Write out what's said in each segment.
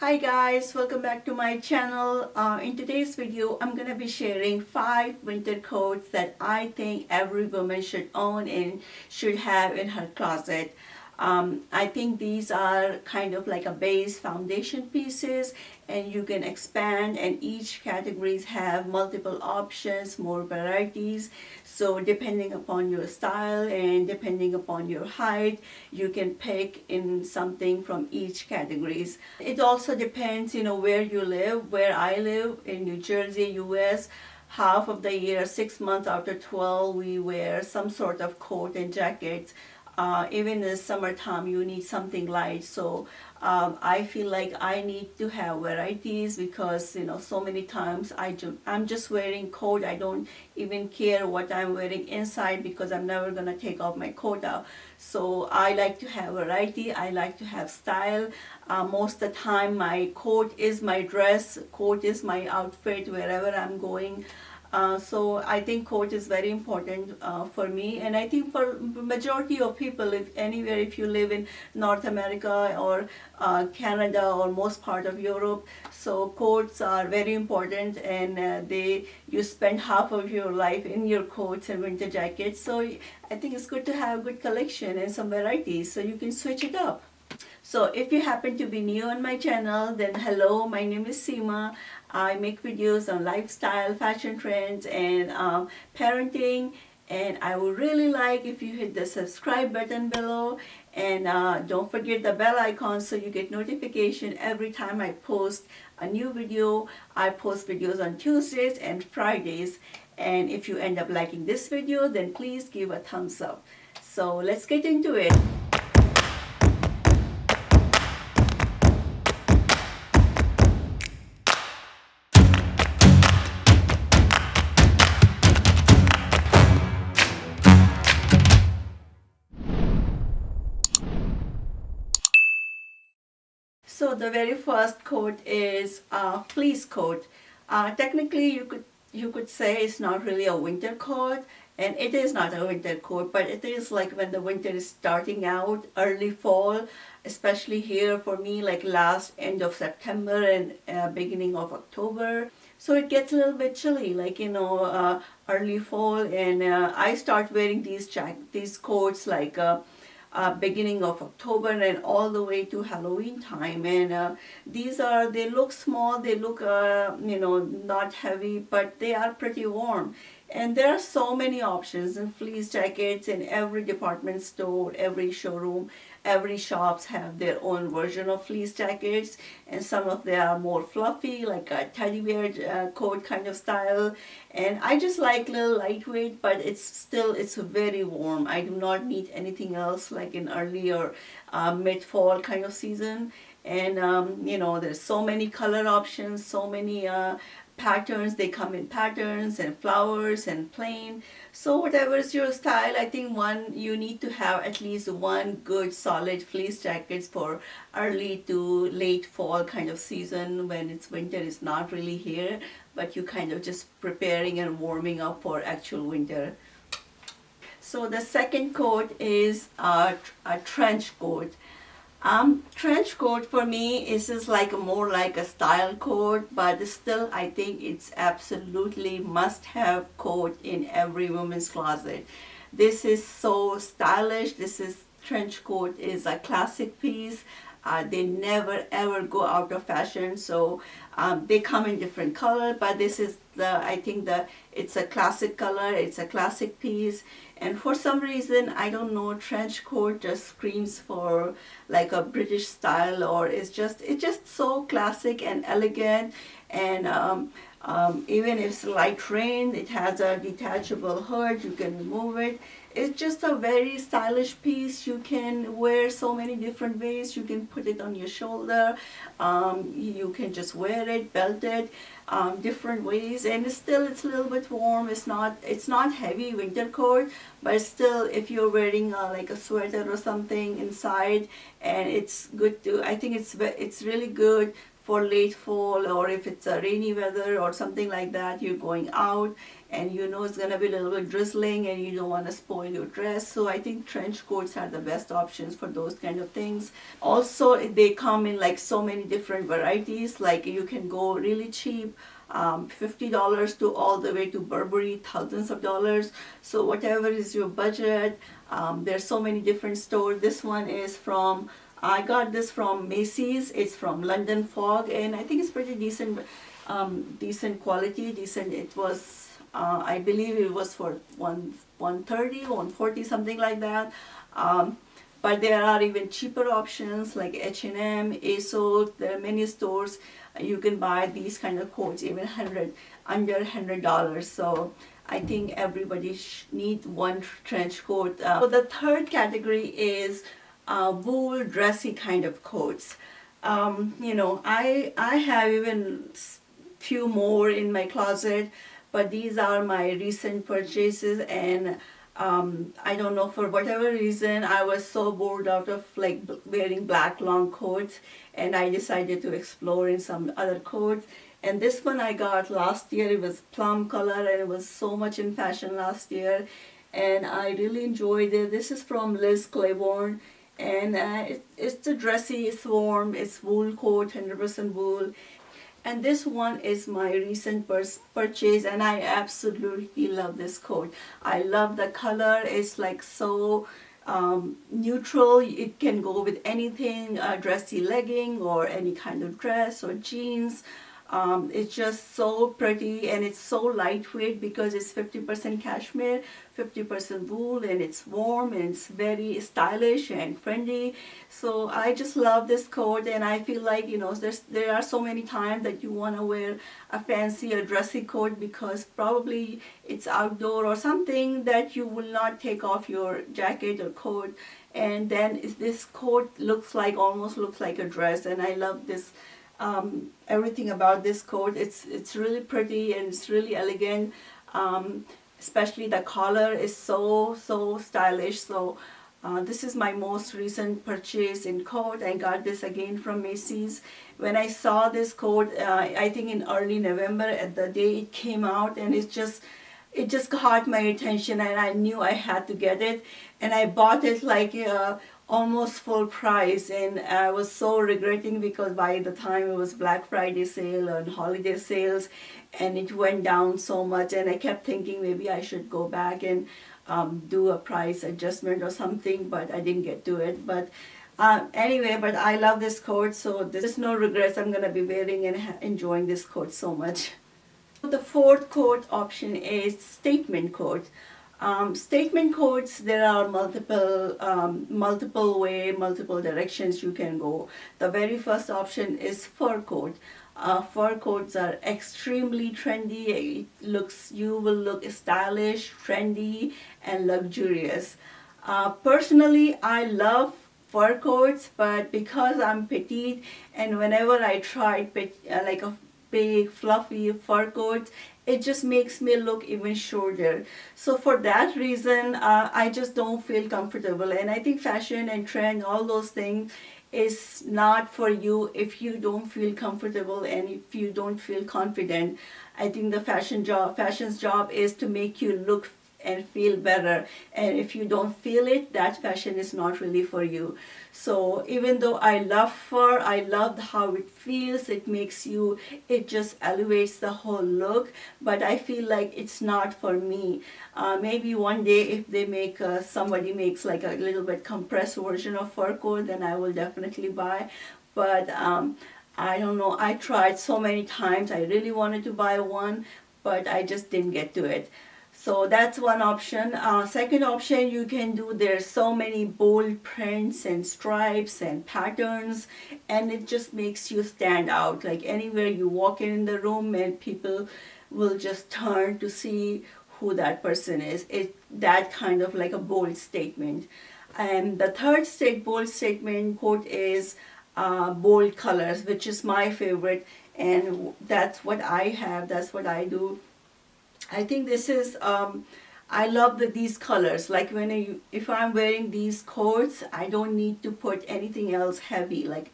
Hi guys, welcome back to my channel. In today's video, I'm going to be sharing 5 winter coats that I think every woman should own and should have in her closet. I think these are kind of like a base foundation pieces, and you can expand, and each categories have multiple options, more varieties. So depending upon your style and depending upon your height, you can pick in something from each categories. It also depends, where you live. Where I live in New Jersey, US, half of the year, 6 months out of 12, we wear some sort of coat and jackets. Even in the summertime, you need something light. So I feel like I need to have varieties because so many times I'm just wearing coat. I don't even care what I'm wearing inside because I'm never gonna take off my coat out. So I like to have variety. I like to have style. Most of the time, my coat is my dress. Coat is my outfit wherever I'm going. So I think coat is very important for me, and I think for majority of people, if you live in North America or Canada or most part of Europe, so coats are very important, and you spend half of your life in your coats and winter jackets. So I think it's good to have good collection and some varieties so you can switch it up. So if you happen to be new on my channel, then hello, my name is Seema. I make videos on lifestyle, fashion trends, and parenting. And I would really like if you hit the subscribe button below, and don't forget the bell icon so you get notification every time I post a new video. I post videos on Tuesdays and Fridays. And if you end up liking this video, then please give a thumbs up. So let's get into it. So the very first coat is fleece coat. Technically, you could say it's not really a winter coat, and it is not a winter coat, but it is like when the winter is starting out, early fall, especially here for me, like last end of September and beginning of October. So it gets a little bit chilly, like early fall, and I start wearing these coats like. Beginning of October and all the way to Halloween time. And they look small, they look, not heavy, but they are pretty warm. And there are so many options in fleece jackets in every department store, every showroom, every shops have their own version of fleece jackets, and some of them are more fluffy, like a teddy bear coat kind of style. And I just like little lightweight, but it's very warm. I do not need anything else like in early or mid-fall kind of season. And there's so many color options, so many patterns. They come in patterns and flowers and plain. So whatever is your style, I think you need to have at least one good solid fleece jackets for early to late fall kind of season when it's winter is not really here, but you kind of just preparing and warming up for actual winter. So the second coat is a trench coat. Trench coat for me is just like more like a style coat, but still I think it's absolutely must-have coat in every woman's closet. This is so stylish. Trench coat is a classic piece. They never ever go out of fashion. So they come in different color, but this is I think it's a classic color. It's a classic piece. And for some reason, I don't know, trench coat just screams for like a British style, or it's just so classic and elegant. And even if it's light rain, it has a detachable hood. You can remove it. It's just a very stylish piece. You can wear so many different ways. You can put it on your shoulder. You can just wear it, belt it, different ways, and it's a little bit warm. It's not heavy winter coat, but still, if you're wearing like a sweater or something inside, and it's good to. I think it's really good for late fall, or if it's a rainy weather or something like that, you're going out and you know it's going to be a little bit drizzling and you don't want to spoil your dress. So I think trench coats are the best options for those kind of things. Also, they come in like so many different varieties. Like you can go really cheap, $50 to all the way to Burberry, thousands of dollars. So whatever is your budget, there's so many different stores. This one is from, I got this from Macy's. It's from London Fog, and I think it's pretty decent, decent quality. Decent. It was, I believe it was for 130, 140, something like that. But there are even cheaper options like H&M, ASOS. There are many stores you can buy these kind of coats even under $100. So I think everybody need one trench coat. So the third category is wool dressy kind of coats. You know, I have even few more in my closet, but these are my recent purchases, and I don't know, for whatever reason I was so bored out of like wearing black long coats, and I decided to explore in some other coats. And this one I got last year. It was plum color and it was so much in fashion last year, and I really enjoyed it. This is from Liz Claiborne, and it's a dressy, it's warm, it's wool coat, 100% wool. And this one is my recent purchase, and I absolutely love this coat. I love the color. It's like so neutral. It can go with anything, dressy legging or any kind of dress or jeans. It's just so pretty, and it's so lightweight because it's 50% cashmere, 50% wool, and it's warm and it's very stylish and trendy. So I just love this coat, and I feel like, you know, there are so many times that you want to wear a fancy or dressy coat because probably it's outdoor or something that you will not take off your jacket or coat, and then this coat almost looks like a dress, and I love this. Everything about this coat, it's really pretty and it's really elegant. Especially the collar is so stylish. So this is my most recent purchase in coat. I got this again from Macy's. When I saw this coat, I think in early November, at the day it came out, and it just caught my attention, and I knew I had to get it, and I bought it like almost full price, and I was so regretting because by the time it was Black Friday sale and holiday sales, and it went down so much, and I kept thinking maybe I should go back and do a price adjustment or something, but I didn't get to it. But anyway, but I love this coat, so there's no regrets. I'm gonna be wearing and enjoying this coat so much. The fourth coat option is statement coat. Statement coats, there are multiple directions you can go. The very first option is fur coat. Fur coats are extremely trendy. You will look stylish, trendy, and luxurious. Personally, I love fur coats, but because I'm petite, and whenever I try like a big fluffy fur coat, it just makes me look even shorter. So for that reason, I just don't feel comfortable, and I think fashion and trend, all those things, is not for you if you don't feel comfortable and if you don't feel confident. I think the fashion's job is to make you look and feel better, and if you don't feel it, that fashion is not really for you. So even though I love fur, I love how it feels, it just elevates the whole look, but I feel like it's not for me. Maybe one day if they somebody makes like a little bit compressed version of fur coat, then I will definitely buy. But I don't know, I tried so many times. I really wanted to buy one, but I just didn't get to it. So that's one option. Second option, you can do, there's so many bold prints and stripes and patterns, and it just makes you stand out. Like anywhere you walk in the room, and people will just turn to see who that person is. That kind of like a bold statement. And the third bold statement quote is bold colors, which is my favorite, and that's what I have. That's what I do. I think this is, I love these colors. Like if I'm wearing these coats, I don't need to put anything else heavy. Like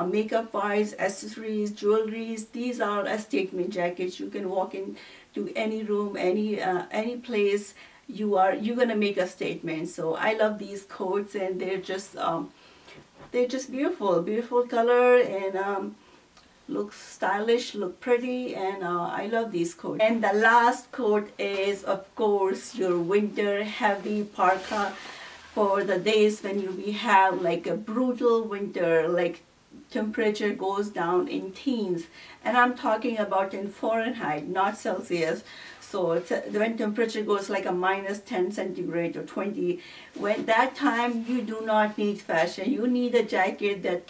makeup wise, accessories, jewelries. These are a statement jackets. You can walk into any room, any place. You're gonna make a statement. So I love these coats, and they're just beautiful, beautiful color, and look stylish, look pretty, and I love these coats. And the last coat is, of course, your winter heavy parka for the days when we have like a brutal winter, like temperature goes down in teens, and I'm talking about in Fahrenheit, not Celsius. So when temperature goes like a -10 centigrade or 20, when that time you do not need fashion. You need a jacket that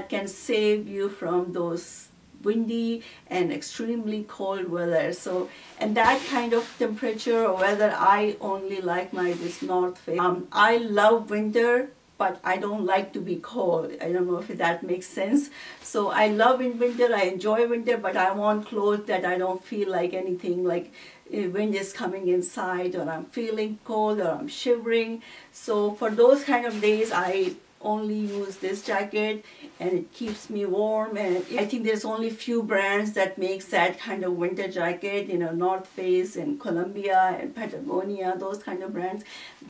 can save you from those windy and extremely cold weather. So, and that kind of temperature or weather, I only like this North Face. I love winter, but I don't like to be cold. I don't know if that makes sense. So I love in winter, I enjoy winter, but I want clothes that I don't feel like anything, like wind is coming inside, or I'm feeling cold, or I'm shivering. So for those kind of days, I only use this jacket, and it keeps me warm. And I think there's only few brands that makes that kind of winter jacket, North Face and Columbia and Patagonia, those kind of brands.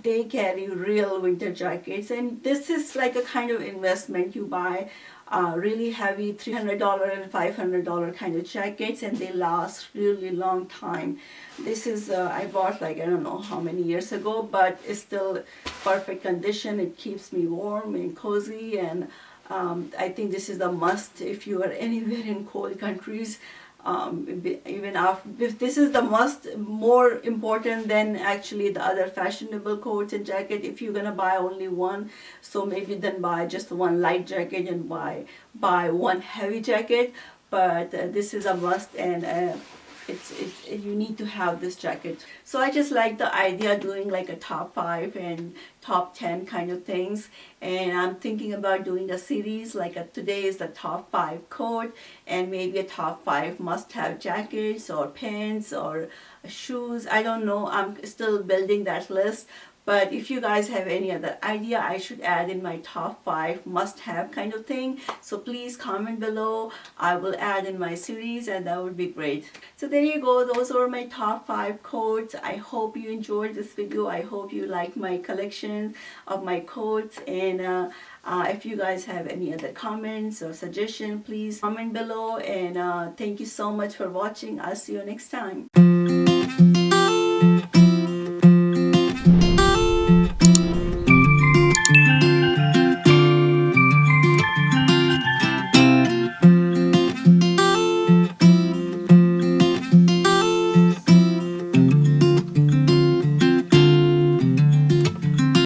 They carry real winter jackets, and this is like a kind of investment. You buy really heavy $300 and $500 kind of jackets, and they last really long time. This is I bought like I don't know how many years ago, but it's still perfect condition. It keeps me warm and cozy, and I think this is a must if you are anywhere in cold countries. Even if this is the must, more important than actually the other fashionable coats and jacket. If you're gonna buy only one, so maybe then buy just one light jacket and buy one heavy jacket. But this is a must, and you need to have this jacket. So I just like the idea doing like a top 5 and top 10 kind of things, and I'm thinking about doing a series like today is the top 5 coat, and maybe a top 5 must-have jackets or pants or shoes. I don't know, I'm still building that list. But if you guys have any other idea I should add in my top 5 must-have kind of thing, so please comment below. I will add in my series, and that would be great. So there you go. Those are my top 5 coats. I hope you enjoyed this video. I hope you like my collection of my coats. And if you guys have any other comments or suggestions, please comment below. And thank you so much for watching. I'll see you next time.